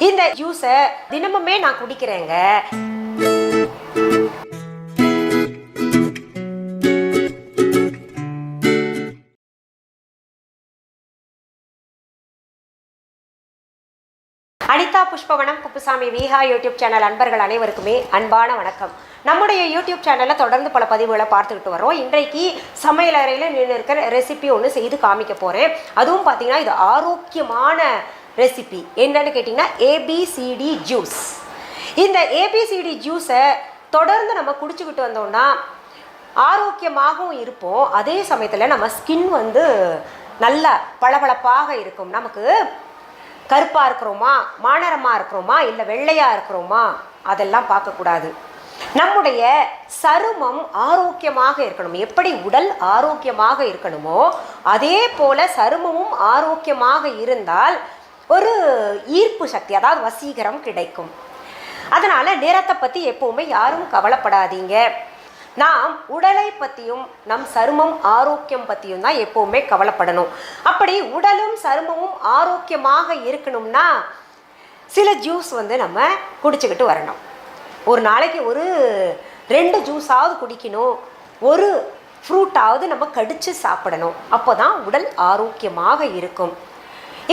இந்த ஜூஸை தினமுமே நான் குடிக்கிறேங்க. அனிதா குப்புசாமி வீஹா யூடியூப் சேனல் அன்பர்கள் அனைவருக்குமே அன்பான வணக்கம். நம்முடைய யூடியூப் சேனலில் தொடர்ந்து பல பதிவுகளை பார்த்துக்கிட்டு வரோம். இன்றைக்கு சமையல் அறையில் நின்று இருக்கிற ரெசிபி ஒன்று செய்து காமிக்க போகிறேன். அதுவும் பார்த்தீங்கன்னா இது ஆரோக்கியமான ரெசிபி. என்னன்னு கேட்டிங்கன்னா ABCD ஜூஸ். இந்த ABCD ஜூஸை தொடர்ந்து நம்ம குடிச்சுக்கிட்டு வந்தோம்னா ஆரோக்கியமாகவும் இருப்போம். அதே சமயத்தில் நம்ம ஸ்கின் நல்லா பளபளப்பாக இருக்கும். நமக்கு கருப்பாக இருக்கிறோமா, மாநரமாக இருக்கிறோமா, இல்லை வெள்ளையாக இருக்கிறோமா, அதெல்லாம் பார்க்கக்கூடாது. நம்முடைய சருமம் ஆரோக்கியமாக இருக்கணும். எப்படி உடல் ஆரோக்கியமாக இருக்கணுமோ அதே போல சருமமும் ஆரோக்கியமாக இருந்தால் ஒரு ஈர்ப்பு சக்தி, அதாவது வசீகரம் கிடைக்கும். அதனால் நிறத்தை பற்றி எப்போவுமே யாரும் கவலைப்படாதீங்க. நாம் உடலை பற்றியும் நம் சருமம் ஆரோக்கியம் பற்றியும் தான் எப்போவுமே கவலைப்படணும். அப்படி உடலும் சருமமும் ஆரோக்கியமாக இருக்கணும்னா சில ஜூஸ் நம்ம குடிச்சுக்கிட்டு வரணும். ஒரு நாளைக்கு ஒரு 2 ஜூஸாவது குடிக்கணும். ஒரு ஃப்ரூட்டாவது நம்ம கடித்து சாப்பிடணும். அப்போ தான் உடல் ஆரோக்கியமாக இருக்கும்.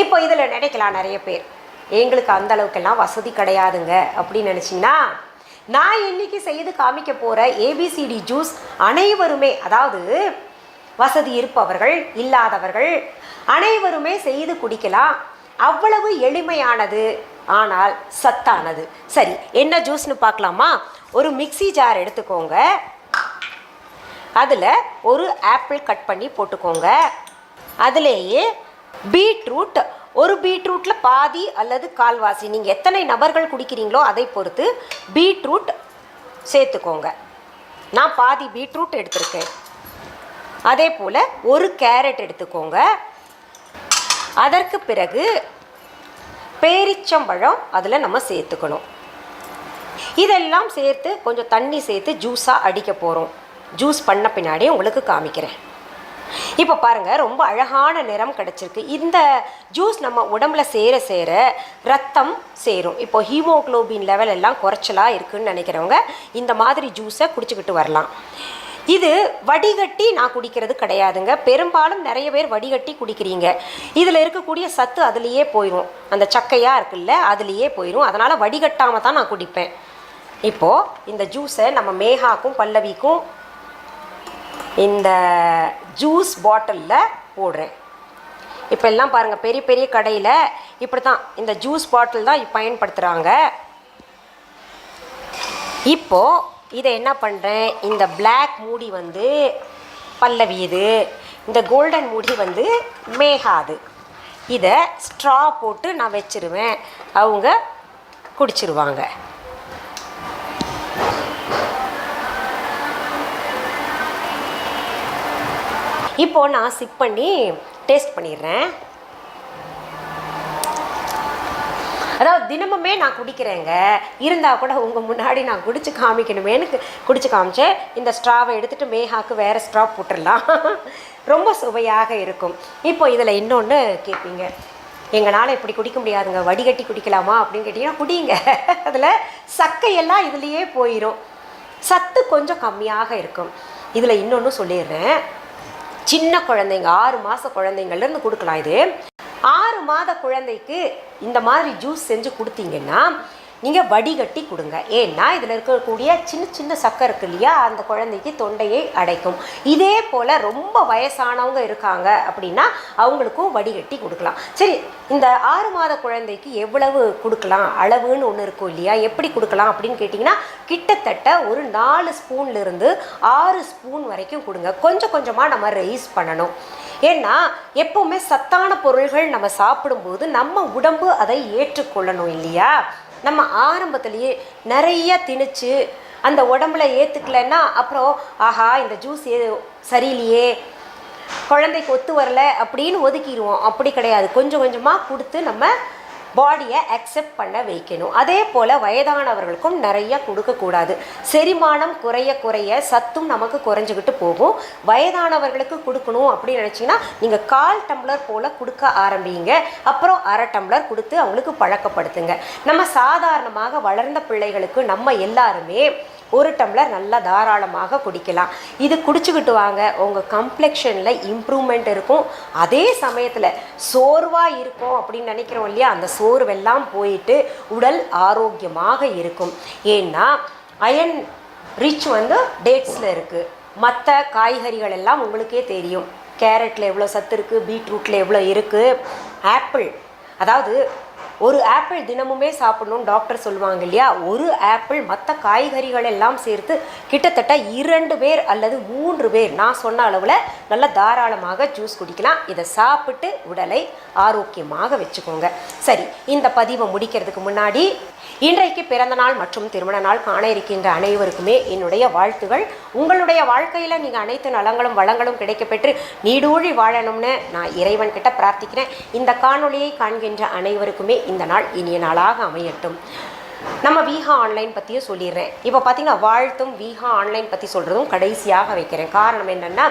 இப்போ இதில் நினைக்கலாம் நிறைய பேர், எங்களுக்கு அந்த அளவுக்கெல்லாம் வசதி கிடையாதுங்க அப்படின்னு நினச்சிங்கன்னா, நான் இன்னைக்கு செய்து காமிக்க போகிற ABCD ஜூஸ் அனைவருமே, அதாவது வசதி இருப்பவர்கள் இல்லாதவர்கள் அனைவருமே செய்து குடிக்கலாம். அவ்வளவு எளிமையானது, ஆனால் சத்தானது. சரி, என்ன ஜூஸ்னு பார்க்கலாமா? ஒரு மிக்ஸி ஜார் எடுத்துக்கோங்க. அதில் ஒரு ஆப்பிள் கட் பண்ணி போட்டுக்கோங்க. அதிலேயே பீட்ரூட், ஒரு பீட்ரூட்டில் பாதி அல்லது கால்வாசி, நீங்கள் எத்தனை நபர்கள் குடிக்கிறீங்களோ அதை பொறுத்து பீட்ரூட் சேர்த்துக்கோங்க. நான் பாதி பீட்ரூட் எடுத்திருக்கேன். அதே போல் ஒரு கேரட் எடுத்துக்கோங்க. அதற்கு பிறகு பேரிச்சம்பழம் அதில் நம்ம சேர்த்துக்கணும். இதெல்லாம் சேர்த்து கொஞ்சம் தண்ணி சேர்த்து ஜூஸாக அடிக்க போகிறோம். ஜூஸ் பண்ண பின்னாடி உங்களுக்கு காமிக்கிறேன். இப்போ பாருங்கள், ரொம்ப அழகான நிறம் கிடச்சிருக்கு. இந்த ஜூஸ் நம்ம உடம்புல சேர சேர ரத்தம் சேரும். இப்போ ஹீமோக்ளோபின் லெவல் எல்லாம் குறைச்சலாக இருக்குதுன்னு நினைக்கிறவங்க இந்த மாதிரி ஜூஸை குடிச்சுக்கிட்டு வரலாம். இது வடிகட்டி நான் குடிக்கிறது கிடையாதுங்க. பெரும்பாலும் நிறைய பேர் வடிகட்டி குடிக்கிறீங்க. இதில் இருக்கக்கூடிய சத்து அதுலேயே போயிடும். அந்த சக்கையாக இருக்குல்ல, அதுலேயே போயிடும். அதனால் வடிகட்டாமல் தான் நான் குடிப்பேன். இப்போது இந்த ஜூஸை நம்ம மேகாக்கும் பல்லவிக்கும் இந்த ஜூஸ் பாட்டிலில் போடுறேன். இப்போ எல்லாம் பாருங்கள், பெரிய பெரிய கடையில் இப்படி தான் இந்த ஜூஸ் பாட்டில் தான் பயன்படுத்துகிறாங்க. இப்போது இதை என்ன பண்ணுறேன், இந்த பிளாக் மூடி பல்லவி, இது இந்த கோல்டன் மூடி மேகாது. இதை ஸ்ட்ரா போட்டு நான் வச்சிருவேன். அவங்க குடிச்சிருவாங்க. இப்போது நான் சிப் பண்ணி டேஸ்ட் பண்ணிடுறேன். அதாவது தினமுமே நான் குடிக்கிறேங்க, இருந்தால் கூட உங்கள் முன்னாடி நான் குடிச்சு காமிக்கணுமேனு குடிச்சு காமிச்சேன். இந்த ஸ்ட்ராவை எடுத்துகிட்டு மேகாக்கு வேறு ஸ்ட்ரா போட்டுடலாம். ரொம்ப சுவையாக இருக்கும். இப்போ இதில் இன்னொன்று கேட்பீங்க, எங்களால் இப்படி குடிக்க முடியாதுங்க, வடிகட்டி குடிக்கலாமா அப்படின்னு கேட்டிங்கன்னா குடிங்க. அதில் சக்கையெல்லாம் இதுலேயே போயிடும். சத்து கொஞ்சம் கம்மியாக இருக்கும். இதில் இன்னொன்று சொல்லிடுறேன், சின்ன குழந்தைங்க 6 மாத குழந்தைங்கள்லேருந்து கொடுக்கலாம். இது 6 மாத குழந்தைக்கு இந்த மாதிரி ஜூஸ் செஞ்சு கொடுத்தீங்கன்னா நீங்கள் வடிகட்டி கொடுங்க. ஏன்னா இதில் இருக்கக்கூடிய சின்ன சின்ன சக்கை இருக்கு இல்லையா, அந்த குழந்தைக்கு தொண்டையை அடைக்கும். இதே போல் ரொம்ப வயசானவங்க இருக்காங்க அப்படின்னா அவங்களுக்கும் வடிகட்டி கொடுக்கலாம். சரி, இந்த 6 மாத குழந்தைக்கு எவ்வளவு கொடுக்கலாம், அளவுன்னு ஒன்று இருக்கும் இல்லையா, எப்படி கொடுக்கலாம் அப்படின்னு கேட்டிங்கன்னா கிட்டத்தட்ட ஒரு 4 ஸ்பூன்லேருந்து 6 ஸ்பூன் வரைக்கும் கொடுங்க. கொஞ்சம் கொஞ்சமாக நம்ம ரைஸ் பண்ணணும். ஏன்னா எப்போவுமே சத்தான பொருள்கள் நம்ம சாப்பிடும்போது நம்ம உடம்பு அதை ஏற்றுக்கொள்ளணும் இல்லையா. நம்ம ஆரம்பத்திலேயே நிறைய திணிச்சு அந்த உடம்புல ஏற்றுக்கலைன்னா அப்புறம் ஆஹா இந்த ஜூஸ் சரியில்லையே, குழந்தைக்கு ஒத்து வரலை அப்படின்னு ஒதுக்கிடுவோம். அப்படி கிடையாது. கொஞ்சம் கொஞ்சமாக கொடுத்து நம்ம பாடியை அக்செப்ட் பண்ண வைக்கணும். அதே போல் வயதானவர்களுக்கும் நிறைய கொடுக்கக்கூடாது. செரிமானம் குறைய குறைய சத்தும் நமக்கு குறைஞ்சிக்கிட்டு போகும். வயதானவர்களுக்கு கொடுக்கணும் அப்படின்னு நினச்சிங்கன்னா நீங்கள் 1/4 டம்ளர் போல் கொடுக்க ஆரம்பிங்க. அப்புறம் 1/2 டம்ளர் கொடுத்து அவங்களுக்கு பழக்கப்படுத்துங்க. நம்ம சாதாரணமாக வளர்ந்த பிள்ளைகளுக்கு நம்ம எல்லாருமே 1 டம்ளர் நல்லா தாராளமாக குடிக்கலாம். இது குடிச்சுக்கிட்டு வாங்க, உங்கள் கம்ப்ளெக்ஷனில் இம்ப்ரூவ்மெண்ட் இருக்கும். அதே சமயத்தில் சோர்வாக இருக்கும் அப்படின்னு நினைக்கிறோம் இல்லையா, அந்த சோர்வெல்லாம் போயிட்டு உடல் ஆரோக்கியமாக இருக்கும். ஏன்னா அயன் ரிச் டேட்ஸில் இருக்குது. மற்ற காய்கறிகள் எல்லாம் உங்களுக்கே தெரியும். கேரட்டில் எவ்வளோ சத்து இருக்குது, பீட்ரூட்டில் எவ்வளோ இருக்குது. ஆப்பிள், அதாவது ஒரு ஆப்பிள் தினமுமே சாப்பிடணும்னு டாக்டர் சொல்லுவாங்க இல்லையா, ஒரு ஆப்பிள் மற்ற காய்கறிகள் எல்லாம் சேர்த்து கிட்டத்தட்ட 2 பேர் அல்லது 3 பேர் நான் சொன்ன அளவில் நல்லா தாராளமாக ஜூஸ் குடிக்கலாம். இதை சாப்பிட்டு உடலை ஆரோக்கியமாக வச்சுக்கோங்க. சரி, இந்த பதிவை முடிக்கிறதுக்கு முன்னாடி இன்றைக்கு பிறந்த நாள் மற்றும் திருமண நாள் காண இருக்கின்ற அனைவருக்குமே என்னுடைய வாழ்த்துகள். உங்களுடைய வாழ்க்கையில் நீங்கள் அனைத்து நலங்களும் வளங்களும் கிடைக்கப்பெற்று நீடூழி வாழணும்னு நான் இறைவன் கிட்ட பிரார்த்திக்கிறேன். இந்த காணொளியை காண்கின்ற அனைவருக்குமே இந்த நாள் இனிய நாளாக அமையட்டும். நம்ம வீஹா ஆன்லைன் பற்றியும் சொல்லிடுறேன். இப்போ பார்த்தீங்கன்னா வாழ்த்தும் வீஹா ஆன்லைன் பற்றி சொல்கிறதும் கடைசியாக வைக்கிறேன். காரணம் என்னென்னா,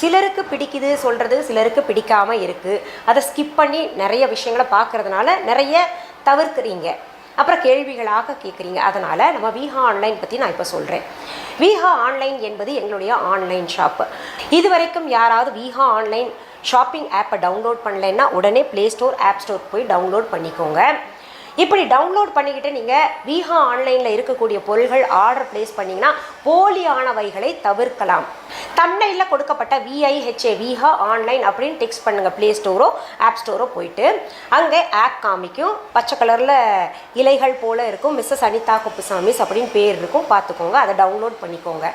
சிலருக்கு பிடிக்குது சொல்கிறது, சிலருக்கு பிடிக்காமல் இருக்குது. அதை ஸ்கிப் பண்ணி நிறைய விஷயங்களை பார்க்குறதுனால நிறைய தவிர்க்கிறீங்க, அப்புறம் கேள்விகளாக கேட்குறீங்க. அதனால் நம்ம வீஹா ஆன்லைன் பற்றி நான் இப்போ சொல்கிறேன். வீஹா ஆன்லைன் என்பது எங்களுடைய ஆன்லைன் ஷாப்பு. இது வரைக்கும் யாராவது வீஹா ஆன்லைன் ஷாப்பிங் ஆப்பை டவுன்லோட் பண்ணலைன்னா உடனே ப்ளே ஸ்டோர், ஆப் ஸ்டோர் போய் டவுன்லோட் பண்ணிக்கோங்க. இப்படி டவுன்லோட் பண்ணிக்கிட்டு நீங்கள் வீஹா ஆன்லைனில் இருக்கக்கூடிய பொருள்கள் ஆர்டர் ப்ளேஸ் பண்ணிங்கன்னா போலியானவைகளை தவிர்க்கலாம். தம்ப்நெயிலில் கொடுக்கப்பட்ட VIHA வீஹா ஆன்லைன் அப்படின்னு டெக்ஸ்ட் பண்ணுங்கள். ப்ளே ஸ்டோரோ ஆப் ஸ்டோரோ போயிட்டு அங்கே ஆப் காமிக்கும். பச்சை கலரில் இலைகள் போல் இருக்கும். மிஸ்ஸஸ் அனிதா குப்புசாமிஸ் அப்படின்னு பேர் இருக்கும், பார்த்துக்கோங்க. அதை டவுன்லோட் பண்ணிக்கோங்க.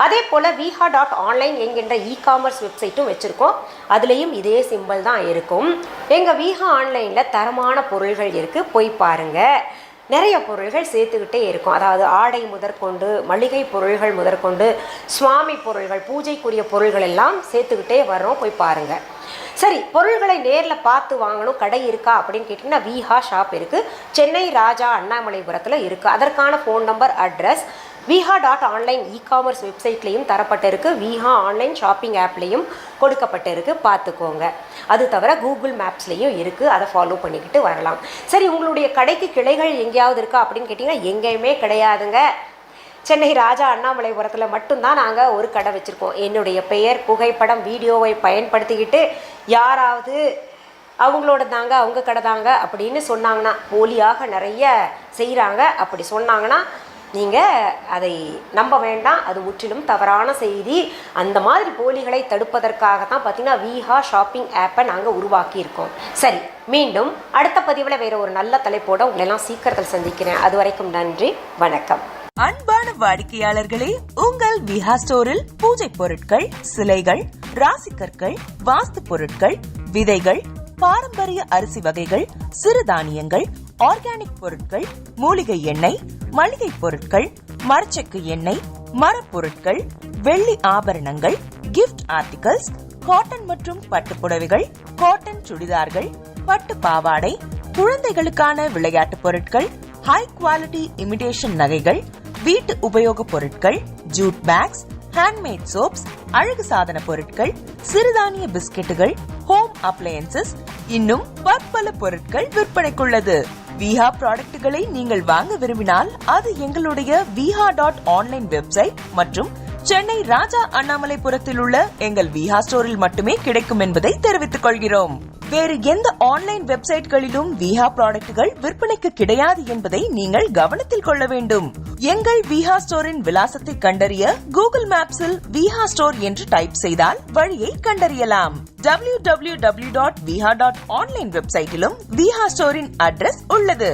அதே போல் வீஹா.ஆன்லைன் என்கின்ற இ-காமர்ஸ் வெப்சைட்டும் வச்சுருக்கோம். அதுலேயும் இதே சிம்பிள் தான் இருக்கும். எங்கள் வீஹா ஆன்லைனில் தரமான பொருள்கள் இருக்குது, போய் பாருங்கள். நிறைய பொருள்கள் சேர்த்துக்கிட்டே இருக்கும். அதாவது ஆடை முதற்கொண்டு, மளிகை பொருள்கள் முதற்கொண்டு, சுவாமி பொருள்கள், பூஜைக்குரிய பொருள்கள் எல்லாம் சேர்த்துக்கிட்டே வர்றோம், போய் பாருங்கள். சரி, பொருள்களை நேரில் பார்த்து வாங்கணும், கடை இருக்கா அப்படின்னு கேட்டிங்கன்னா வீஹா ஷாப் இருக்குது. சென்னை ராஜா அண்ணாமலைபுரத்தில் இருக்குது. அதற்கான ஃபோன் நம்பர், அட்ரஸ் வீஹா.ஆன்லைன் இ-காமர்ஸ் வெப்சைட்லேயும் தரப்பட்டிருக்கு. வீஹா ஆன்லைன் ஷாப்பிங் ஆப்லேயும் கொடுக்கப்பட்டிருக்கு, பார்த்துக்கோங்க. அது தவிர கூகுள் மேப்ஸ்லேயும் இருக்குது, அதை ஃபாலோ பண்ணிக்கிட்டு வரலாம். சரி, உங்களுடைய கடைக்கு கிளைகள் எங்கேயாவது இருக்கா அப்படின்னு கேட்டிங்கன்னா எங்கேயுமே கிடையாதுங்க. சென்னை ராஜா அண்ணாமலைபுரத்தில் மட்டும்தான் நாங்கள் ஒரு கடை வச்சுருக்கோம். என்னுடைய பெயர், புகைப்படம், வீடியோவை பயன்படுத்திக்கிட்டு யாராவது அவங்களோட தாங்க, அவங்க கடை தாங்க அப்படின்னு சொன்னாங்கன்னா, போலியாக நிறைய செய்கிறாங்க. அப்படி சொன்னாங்கன்னா நீங்கள் அதை நம்ப வேண்டாம். அது முற்றிலும் தவறான செய்தி. அந்த மாதிரி போலிகளை தடுப்பதற்காக தான் பார்த்தீங்கன்னா வீஹா ஷாப்பிங் ஆப்பை நாங்கள் உருவாக்கியிருக்கோம். சரி, மீண்டும் அடுத்த பதிவில் வேறு ஒரு நல்ல தலைப்போடு உங்களெல்லாம் சீக்கிரத்தில் சந்திக்கிறேன். அது வரைக்கும் நன்றி, வணக்கம். அன்பான வாடிக்கையாளர்களே, உங்கள் வீஹா ஸ்டோரில் பூஜை பொருட்கள், சிலைகள், ராசிக்கற்கள், வாஸ்து பொருட்கள், விதைகள், பாரம்பரிய அரிசி வகைகள், சிறுதானியங்கள், ஆர்கானிக் பொருட்கள், மூலிகை எண்ணெய், மளிகை பொருட்கள், மரச்செக்கு எண்ணெய், மரப்பொருட்கள், வெள்ளி ஆபரணங்கள், கிஃப்ட் ஆர்டிகல்ஸ், காட்டன் மற்றும் பட்டு புடவைகள், காட்டன் சுடிதார்கள், பட்டு பாவாடை, குழந்தைகளுக்கான விளையாட்டு பொருட்கள், ஹை குவாலிட்டி இமிடேஷன் நகைகள், வீட்டு உபயோக பொருட்கள், ஜூட் பேக்ஸ், ஹேண்ட்மேட் சோப்ஸ், அழகு சாதன பொருட்கள், சிறுதானிய பிஸ்கெட்டுகள், ஹோம் அப்ளையன்சஸ், இன்னும் பற்பல பொருட்கள் விற்பனைக்குள்ளது. வீஹா ப்ராடக்ட்களை நீங்கள் வாங்க விரும்பினால் அது எங்களுடைய வீஹா.ஆன்லைன் வெப்சைட் மற்றும் சென்னை ராஜா அண்ணாமலைபுரத்தில் உள்ள எங்கள் வீஹா ஸ்டோரில் மட்டுமே கிடைக்கும் என்பதை தெரிவித்துக் கொள்கிறோம். வேறு எந்த ஆன்லைன் வெப்சைட்களிலும் வீஹா ப்ராடக்ட்கள் விற்பனைக்கு கிடையாது என்பதை நீங்கள் கவனத்தில் கொள்ள வேண்டும். எங்கள் வீஹா ஸ்டோரின் விலாசத்தை கண்டறிய கூகுள் மேப்ஸில் வீஹா ஸ்டோர் என்று டைப் செய்தால் வழியை கண்டறியலாம். www.viha.online வெப்சைட்டிலும் வீஹா ஸ்டோரின் அட்ரஸ் உள்ளது.